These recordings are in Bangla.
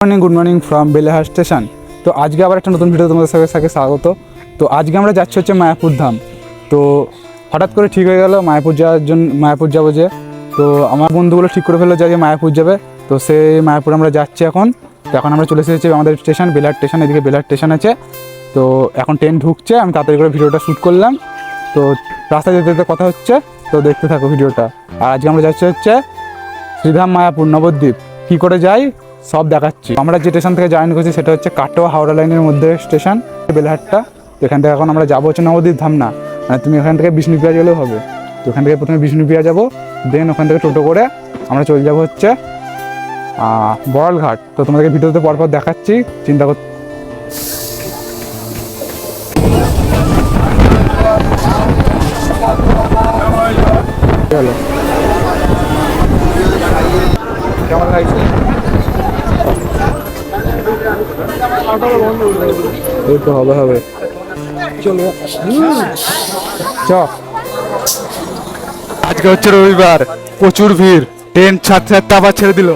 Good morning from Belehar station. তো আজকে আবার একটা নতুন ভিডিও তোমাদের সাথে স্বাগত। তো আজকে আমরা যাচ্ছি হচ্ছে মায়াপুর ধাম। তো হঠাৎ করে ঠিক হয়ে গেল মায়াপুর যাওয়ার জন্য, মায়াপুর যাবো যে। তো আমার বন্ধুগুলো ঠিক করে ফেললো যে আজকে মায়াপুর যাবে। তো সেই মায়াপুর আমরা যাচ্ছি এখন। তো এখন আমরা চলে এসেছি আমাদের স্টেশন বেলেহার স্টেশন, এদিকে বেলেহার স্টেশন আছে। তো এখন ট্রেন ঢুকছে, আমি তাড়াতাড়ি করে ভিডিওটা শ্যুট করলাম। তো রাস্তায় যেতে যেতে কথা হচ্ছে, তো দেখতে থাকো ভিডিওটা। আর আজকে আমরা যাচ্ছি হচ্ছে শ্রীধাম মায়াপুর নবদ্বীপ। কী করে যাই সব দেখাচ্ছি। আমরা যে স্টেশন থেকে জয়েন করছি সেটা হচ্ছে কাটোয়া হাওড়া লাইনের মধ্যে স্টেশন বেলেহাটটা। তো এখান থেকে এখন আমরা যাবো হচ্ছে নবদ্বীপ ধাম না, মানে তুমি এখান থেকে বিষ্ণুপ্রিয়া গেলেও হবে। তো ওখান থেকে প্রথমে বিষ্ণুপ্রিয়া যাবো, দেন ওখান থেকে টোটো করে আমরা চলে যাবো হচ্ছে বড়ালঘাট। তো তোমাদেরকে ভিডিওতে পরপর দেখাচ্ছি, চিন্তা কর। চলো কেমন লাগছে? এই তো হবে চলো চ। আজকে হচ্ছে রবিবার, প্রচুর ভিড়। ট্রেন ছাড়তে ছাড়তে আবার ছেড়ে দিল,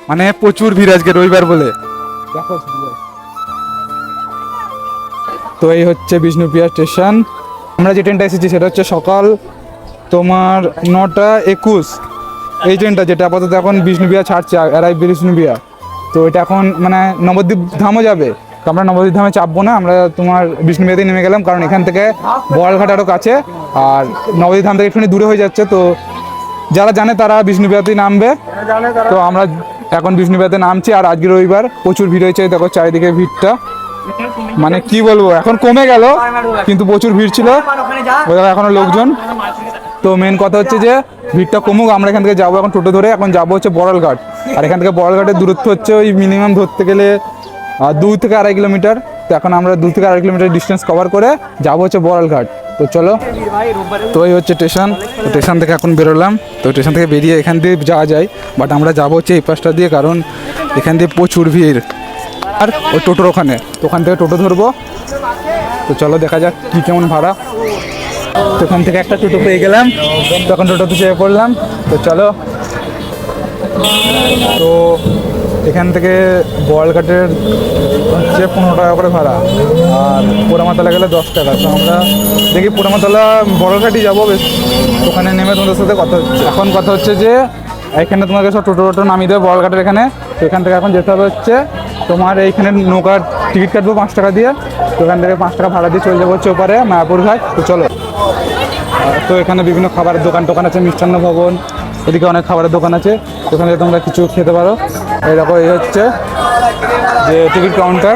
মানে প্রচুর ভিড় আজকে রবিবার বলে। তো এই হচ্ছে বিষ্ণুপ্রিয়া স্টেশন। আমরা যে ট্রেনটা এসেছি সেটা হচ্ছে সকাল তোমার 9:21। এই ট্রেনটা যেটা আপাতত এখন বিষ্ণুপ্রিয়া ছাড়ছে, অ্যারাইভ বিষ্ণুপ্রিয়া। তো এটা এখন মানে নবদ্বীপ ধামও যাবে। তো আমরা নবদ্বীপ ধামে চাপবো না, আমরা তোমার বিষ্ণুপ্রিয়াতে নেমে গেলাম, কারণ এখান থেকে বড়ালঘাট আরও কাছে, আর নবদ্বীপ ধাম থেকে একটুখানি দূরে হয়ে যাচ্ছে। তো যারা জানে তারা বিষ্ণুপ্রিয়াতেই নামবে। তো আমরা এখন বিষ্ণুপ্রিয়াতে নামছি। আর আজকে রবিবার প্রচুর ভিড় হয়েছে, দেখো চারিদিকে ভিড়টা, মানে কি বলবো, এখন কমে গেল কিন্তু প্রচুর ভিড় ছিল, এখনো লোকজন। তো মেন কথা হচ্ছে যে ভিড়টা কমুক, আমরা এখান থেকে যাবো এখন টোটো ধরে, এখন যাবো হচ্ছে বড়ালঘাট। আর এখান থেকে বড়ালঘাটের দূরত্ব হচ্ছে ওই মিনিমাম ধরতে গেলে 2 থেকে 2.5 কিলোমিটার। তো এখন আমরা 2 থেকে 2.5 কিলোমিটার ডিস্টেন্স কভার করে যাবো হচ্ছে বড়ালঘাট। তো চলো, তো এই হচ্ছে স্টেশন। তো স্টেশন থেকে এখন বেরোলাম। তো স্টেশন থেকে বেরিয়ে এখান দিয়ে যাওয়া যায়, বাট আমরা যাবো হচ্ছে এই পাশটা দিয়ে, কারণ এখান দিয়ে প্রচুর ভিড়। আর ওই টোটোর ওখানে, তো ওখান থেকে টোটো ধরবো। তো চলো দেখা যাক কী কেমন ভাড়া। তো ওখান থেকে একটা টোটো পেয়ে গেলাম, তখন টোটোতে চেপে পড়লাম। তো চলো, তো এখান থেকে বড়ালঘাটের হচ্ছে 15 টাকা করে ভাড়া, আর পোড়ামাতলা গেলে 10 টাকা। তো আমরা দেখি পোড়ামাতলা বড়ালঘাটই যাবো বেশ। ওখানে নেমে তোমাদের সাথে কথা হচ্ছে। এখন কথা হচ্ছে যে এখানে তোমাকে সব টোটো নামিয়ে দেবে বড়ালঘাটের এখানে। তো এখান থেকে এখন যেতে হবে হচ্ছে তোমার এইখানে নৌকার টিকিট কাটবো 5 টাকা দিয়ে। তো এখান থেকে 5 টাকা ভাড়া দিয়ে চলে যাবো হচ্ছে ওপারে মায়াপুর ঘাট। তো চলো। তো এখানে বিভিন্ন খাবারের দোকান আছে, মিষ্টান্ন ভবন, এদিকে অনেক খাবারের দোকান আছে। ওখানে তোমরা কিছু খেতে পারো। এই দেখো, এই হচ্ছে যে টিকিট কাউন্টার।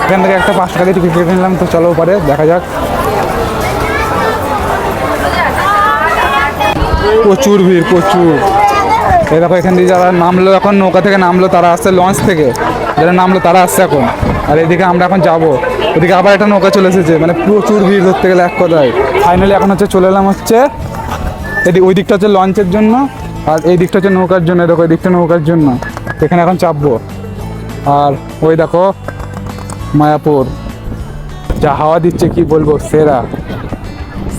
এখান থেকে একটা 5 টাকা দিয়ে টিকিট কেটে নিলাম। তো চলো ওপারে দেখা যাক। প্রচুর ভিড়, প্রচুর। এই দেখো এখান দিয়ে যারা নামলো, এখন নৌকা থেকে নামলো তারা আসছে, লঞ্চ থেকে যারা নামলো তারা আসছে এখন। আর এদিকে আমরা এখন যাবো, ওদিকে আবার একটা নৌকা চলে এসেছে, মানে প্রচুর ভিড় ধরতে গেলে এক কথায়। ফাইনালি এখন হচ্ছে চলে এলাম হচ্ছে এদিকে, ওই দিকটা হচ্ছে লঞ্চের জন্য, আর এই দিকটা হচ্ছে নৌকার জন্য। দেখো এই দিকটা নৌকার জন্য, এখানে এখন চাপবো। আর ওই দেখো মায়াপুর, যা হাওয়া দিচ্ছে কি বলবো, সেরা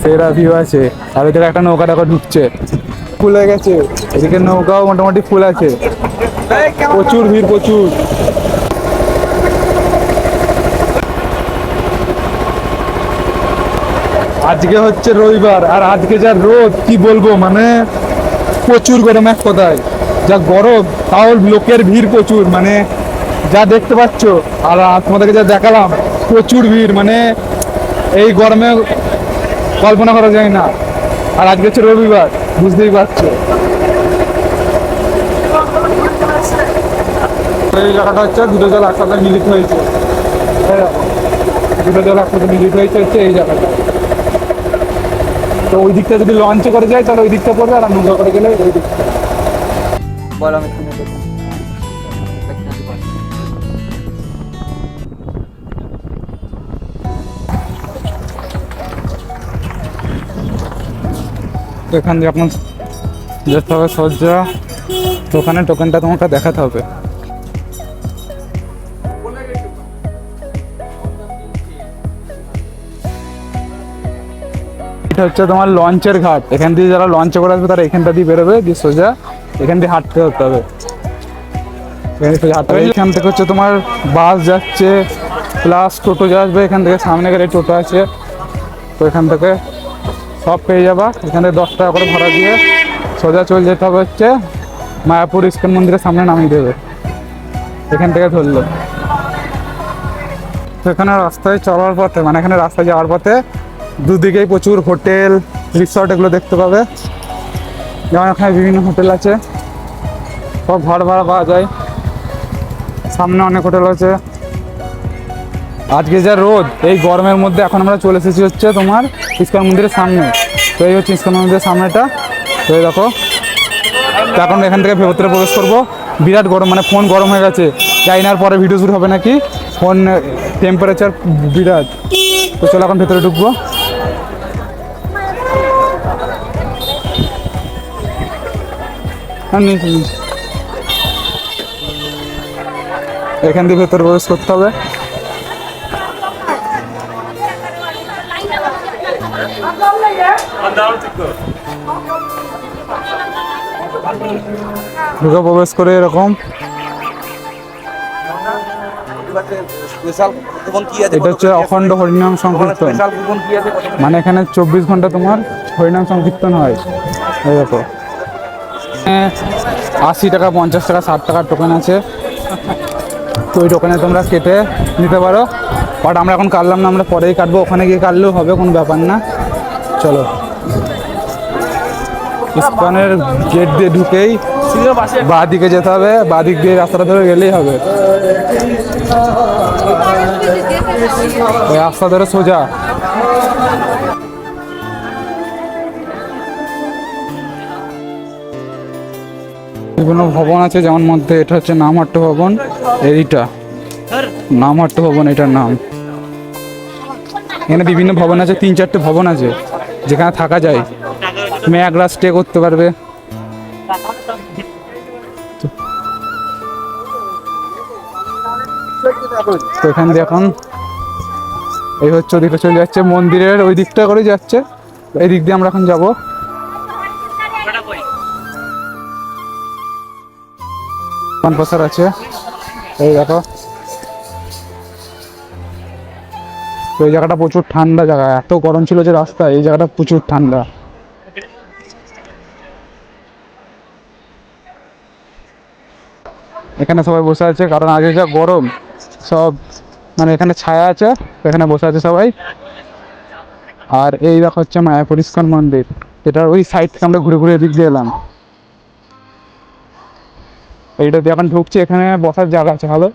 সেরা ভিউ আছে। আর ওইদিকে একটা নৌকা দেখো ঢুকছে, ফুল হয়ে গেছে। এদিকে নৌকাও মোটামুটি ফুল আছে, প্রচুর ভিড়, প্রচুর। আজকে হচ্ছে রবিবার, আর আজকে যা রোদ কি বলবো, মানে প্রচুর গরম এক কথায়। যা গরম, তাও লোকের ভিড় প্রচুর, মানে যা দেখতে পাচ্ছ। আর তোমাদেরকে যা দেখালাম, প্রচুর ভিড়, মানে এই গরমে কল্পনা করা যায় না। আর আজকে হচ্ছে রবিবার, বুঝতেই পারছো। এই জায়গাটা হচ্ছে দুটো জল একসাথে মিলিত হয়েছে, দুটো জল একসাথে মিলিত হয়েছে হচ্ছে এই জায়গাটা। তো ওই দিকটা যদি লঞ্চে করে যায় তাহলে ওই দিকটা পড়বে, আর নৌকা করে গেলে ওই দিকটা। বল আমি শুনে দেখি। তো এখান দিয়ে আপনার যেতে হবে সজ্জা। তো ওখানে টোকেনটা তোমাকে দেখাতে হবে। এটা হচ্ছে তোমার লঞ্চের ঘাট। এখান দিয়ে যারা লঞ্চে করে আসবে তারা এখানটা দিয়ে বেরোবে, দিয়ে সোজা এখান দিয়ে হাঁটতে হতে হবে। এখান থেকে হচ্ছে তোমার বাস যাচ্ছে প্লাস টোটো যাবে, এখান থেকে সামনে গেলে টোটো আছে। তো এখান থেকে সব পেয়ে যাবা। এখানে 10 টাকা করে ভাড়া দিয়ে সোজা চলে যেতে হবে হচ্ছে মায়াপুর ইস্কন মন্দিরের সামনে নামিয়ে দেবে এখান থেকে ধরলো। তো এখানে রাস্তায় চলার পথে মানে এখানে রাস্তায় যাওয়ার পথে দুদিকেই প্রচুর হোটেল রিসর্ট এগুলো দেখতে পাবে। যেমন এখানে বিভিন্ন হোটেল আছে, সব ঘর ভাড়া পাওয়া যায়। সামনে অনেক হোটেল আছে। আজকে যা রোদ, এই গরমের মধ্যে এখন আমরা চলে এসেছি হচ্ছে তোমার ইস্কন মন্দিরের সামনে। তো এই হচ্ছে ইস্কন মন্দিরের সামনেটা। তো এই দেখো, তো এখন এখান থেকে ভেতরে প্রবেশ করবো। বিরাট গরম, মানে ফোন গরম হয়ে গেছে। জানি না আর পরে ভিডিও শুট হবে নাকি, ফোন টেম্পারেচার বিরাট। তো চলো এখন ভেতরে ঢুকবো। এখান দিয়ে ভেতরে প্রবেশ করতে হবে। ঢুকে প্রবেশ করে এরকম এটা হচ্ছে অখণ্ড হরিনাম সংকীর্তন, মানে এখানে 24 ঘন্টা তোমার হরিনাম সংকীর্তন হয়। এই দেখো 80 টাকা, 50 টাকা, 60 টাকার টোকেন আছে। তো ওই টোকেনে তোমরা কেটে নিতে পারো, বাট আমরা এখন কাটলাম না, আমরা পরেই কাটবো। ওখানে গিয়ে কাটলেও হবে, কোনো ব্যাপার না। চলো, ইস্কনের গেট দিয়ে ঢুকেই বাঁ দিকে যেতে হবে, বাঁ দিক দিয়ে রাস্তাটা ধরে গেলেই হবে। রাস্তা ধরে সোজা। বিভিন্ন ভবন আছে, যেমন মধ্যে এটা হচ্ছে নামহট্ট ভবন। এইটা নামহট্ট ভবন, এটার নাম। এখানে বিভিন্ন ভবন আছে, 3-4টে ভবন আছে যেখানে থাকা যায়। তুমি এক রাত স্টে করতে পারবে। তো এখান দিয়ে এখন এই হচ্ছে ওদিকে চলে যাচ্ছে, মন্দিরের ওই দিকটা করে যাচ্ছে। এই দিক দিয়ে আমরা এখন যাবো। পান পাসার আছে, এই দেখো। তো এই জায়গাটা প্রচুর ঠান্ডা জায়গা, এত গরম ছিল যে রাস্তায়, এই জায়গাটা প্রচুর ঠান্ডা। এখানে সবাই বসে আছে, কারণ আগে যা গরম, সব মানে এখানে ছায়া আছে, এখানে বসে আছে সবাই। আর এই দেখো হচ্ছে মায়াপুর ইস্কন মন্দির, এটার ওই সাইড থেকে আমরা ঘুরে ঘুরে এদিক দিয়ে এলাম। এইটাতে এখন ঢুকছি, এখানে বসার জায়গা আছে, ভালো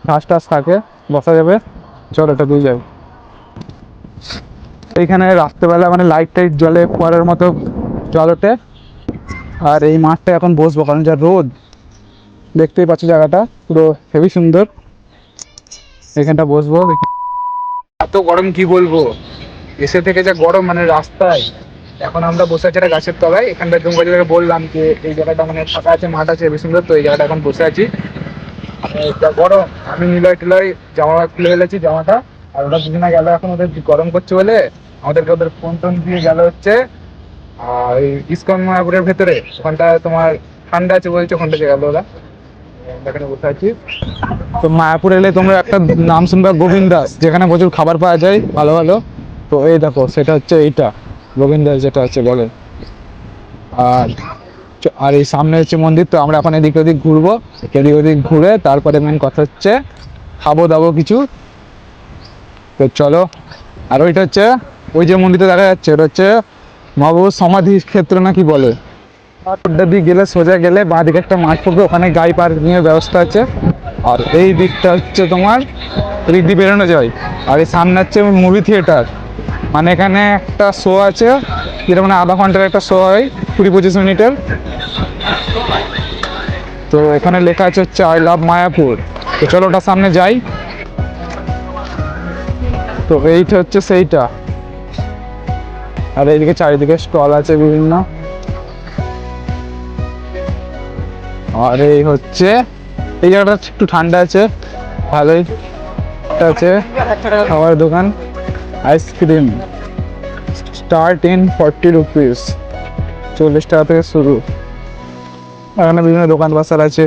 ঘাস টাস থাকে, বসা যাবে। চলো এটা দিয়ে যাবে। এইখানে রাত্রেবেলা মানে লাইট টাইট জ্বলে, ফোয়ারের মতো জল ওঠে। আর এই মাঠটা এখন বসবো, কারণ যা রোদ, দেখতেই পাচ্ছ জায়গাটা পুরো হেভি সুন্দর। এখানটা বসবো। এত গরম কি বলবো, এসে থেকে যা গরম, মানে রাস্তায়। এখন আমরা বসে আছি একটা গাছের তলায়, এখানটা তোমাকে বললাম যে এই জায়গাটা মানে ফাঁকা আছে, মাঠ আছে হেভি সুন্দর। তো এই জায়গাটা এখন বসে আছি, যা গরম। আমি নিলয় টিলয় জামা খুলে ফেলেছি, জামাটা। আর ওরা দুজনে গেল এখন, ওদের গরম করছে বলে আমাদেরকে ওদের ফোন টোন দিয়ে গেল হচ্ছে ওই ইস্কন মায়াপুরের ভেতরে। ওখানটা তোমার ঠান্ডা আছে বলছে, ওখানটা গেল ওরা। এখানে বসে আছি। তো মায়াপুর এলে তোমরা একটা নাম শুনবে, গোবিন্দাস, যেখানে প্রচুর খাবার পাওয়া যায় ভালো ভালো। তো এই দেখো, সেটা হচ্ছে এইটা গোবিন্দাস যেটা আছে বলে। আর এই সামনে হচ্ছে মন্দির। তো আমরা এখন এদিক ওদিক ঘুরবো, এদিক ওদিক ঘুরে তারপরে মেন কথা হচ্ছে খাবো দাবো কিছু। তো চলো। আর ওইটা হচ্ছে ওই যে মন্দিরটা দেখা যাচ্ছে, ওটা হচ্ছে মহাপ্রভুর সমাধি ক্ষেত্র না কি বলে। ওটা দিক গেলে, সোজা গেলে বাঁ দিকে একটা মাঠ পড়বে, ওখানে গাড়ি পার্কিং এর ব্যবস্থা আছে। আর এই দিকটা হচ্ছে তোমার এদিক দিয়ে বেরোনো যায়। আর এই সামনে হচ্ছে মুভি থিয়েটার, মানে এখানে একটা শো আছে, যেটা মানে আধা ঘন্টার একটা শো হয়, 20-25 মিনিটের। তো এখানে লেখা আছে হচ্ছে আই লাভ মায়াপুর। তো চলো ওটার সামনে যাই। তো এইটা হচ্ছে সেইটা। আর এইদিকে চারিদিকে স্টল আছে বিভিন্ন। আর এই হচ্ছে এই জায়গাটা একটু ঠান্ডা আছে, ভালোই আছে। খাবার দোকান, আইসক্রিম স্টার্ট ইন 40 রুপিস, 40 টাকা থেকে শুরু। এখানে বিভিন্ন দোকান বাসার আছে।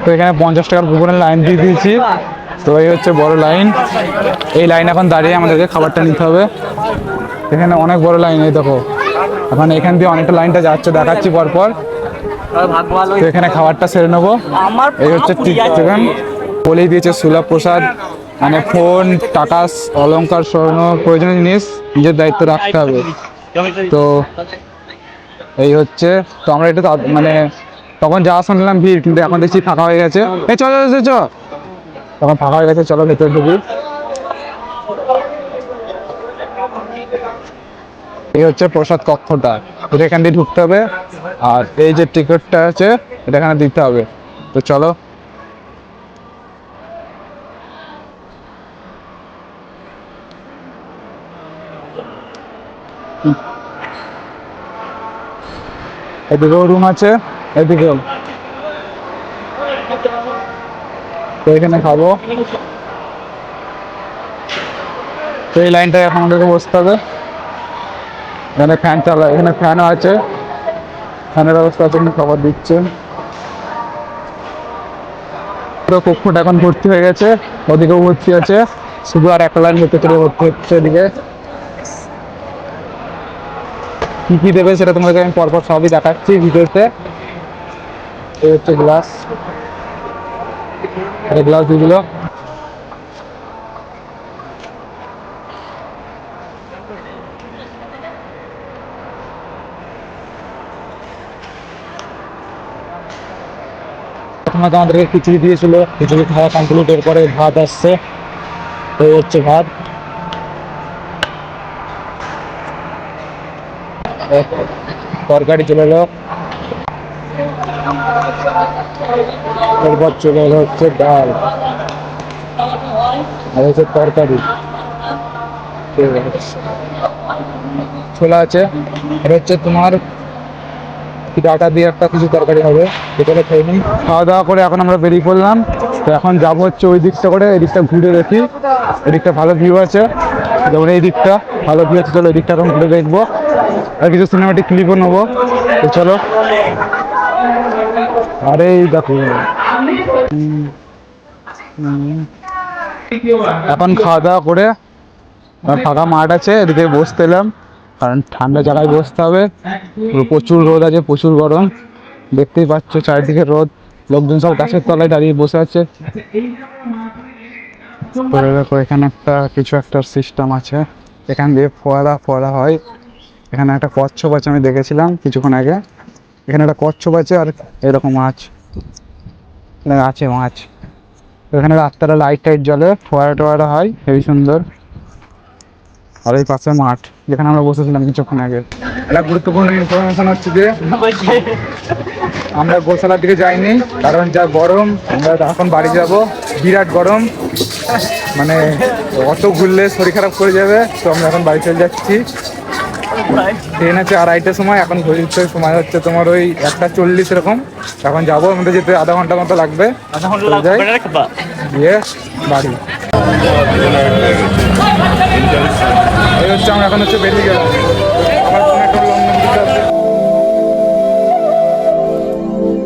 তো এখানে 50 টাকার কুপনের লাইন দিয়ে দিয়েছি। তো এই হচ্ছে বড় লাইন, এই লাইন এখন দাঁড়িয়ে আমাদেরকে খাবারটা নিতে হবে। এখানে অনেক বড় লাইন, এই দেখো এখন এখান দিয়ে অনেকটা লাইনটা যাচ্ছে, দেখাচ্ছি পরপর। তো এখানে খাবারটা সেরে নেবো। এই হচ্ছে চিকেন, বলেই দিয়েছে সুলভ প্রসাদ, মানে ফোন, টাকা, অলংকার, স্বর্ণ, প্রয়োজনীয় জিনিস নিজের দায়িত্ব রাখতে হবে। তো এই হচ্ছে, তো আমরা এটা মানে তখন যাওয়া শুনলাম ভিড়, কিন্তু এখন দেখছি ফাঁকা হয়ে গেছে। এই চলো চলো, তখন ফাঁকা হয়ে গেছে, চলো ভেতরে ঢুকি। এই হচ্ছে প্রসাদ কক্ষটা, এটা এখান দিয়ে ঢুকতে হবে, আর এই যে টিকিটটা আছে এটা এখানে দিতে হবে। তো চলো। এদিকেও রুম আছে, এদিকেও। তো এখানে খাবো। তো এই লাইনটায় এখন আমাদেরকে বসতে হবে। এখানে ফ্যান চালা, এখানে ফ্যানও আছে, ফ্যানের ব্যবস্থা আছে, খাবার দিচ্ছে। তো কক্ষটা এখন ভর্তি হয়ে গেছে, ওদিকেও ভর্তি আছে, শুধু আর একটা লাইন ভর্তি চলে ভর্তি হচ্ছে এদিকে। কি কি দেবে সেটা তোমাদেরকে আমি পরপর সবই দেখাচ্ছি ভিডিওতে। এই হচ্ছে গ্লাস, গ্লাস দিয়ে দিল। প্রথমে তো আমাদেরকে খিচুড়ি দিয়েছিল, খিচুড়ি খাওয়া কমপ্লিট, এরপরে ভাত আসছে। তো এই হচ্ছে ভাত, তরকারি চলে এলো, এরপর চলে এলো হচ্ছে ডাল, আর হচ্ছে তরকারি, ছোলা আছে। এটা হচ্ছে তোমার ডাটা দিয়ে একটা কিছু তরকারি হবে, সেটা খেয়ে নিই। খাওয়া দাওয়া করে এখন আমরা বেরিয়ে পড়লাম। তো এখন যাবো হচ্ছে ওই দিকটা করে, এই দিকটা ঘুরে দেখি, এদিকটা ভালো ভিউ আছে, যেমন এই দিকটা ভালো ভিউ আছে। চলো এই দিকটা এখন ঘুরে দেখবো, আর কিছু সিনেমাটিক ক্লিপও নেবো। তো চলো। আরে এই দেখো, এখন খাওয়া দাওয়া করে ফাঁকা মাঠ আছে, এদিকে বসতে এলাম, কারণ ঠান্ডা জায়গায় বসতে হবে। প্রচুর রোদ আছে, প্রচুর গরম, দেখতেই পাচ্ছ চারিদিকে রোদ, লোকজন সব গাছের তলায় দাঁড়িয়ে বসে আছে। দেখো এখানে একটা কিছু একটা সিস্টেম আছে, এখান দিয়ে ফোয়ারা ফোয়ারা হয়। এখানে একটা কচ্ছপ আছে, আমি দেখেছিলাম কিছুক্ষণ আগে। এখানে একটা কচ্ছপ আছে, আর এরকম মাছ আছে, মাছ। এখানে রাত্রেবেলা লাইট টাইট জ্বলে, ফোয়ারা টোয়ারা হয়, হেবি সুন্দর। আর এই পাশে মাঠ, যেখানে আমরা বসেছিলাম কিছুক্ষণ আগে। একটা গুরুত্বপূর্ণ ইনফরমেশন হচ্ছে যে আমরা গোশালার দিকে যাইনি, কারণ যা গরম, আমরা এখন বাড়ি যাব, বিরাট গরম, মানে অত ঘুরলে শরীর খারাপ করে যাবে। তো আমরা এখন বাড়ি চলে যাচ্ছি। ট্রেন আছে 2:30টার সময়, এখন ঘড়িতে সময় হচ্ছে তোমার ওই 1:40 এরকম। এখন যাবো, আমাদের যেতে আধা ঘন্টার মতো লাগবে, গিয়ে বাড়ি। এই হচ্ছে আমরা এখন হচ্ছে বেরিয়ে গেলাম।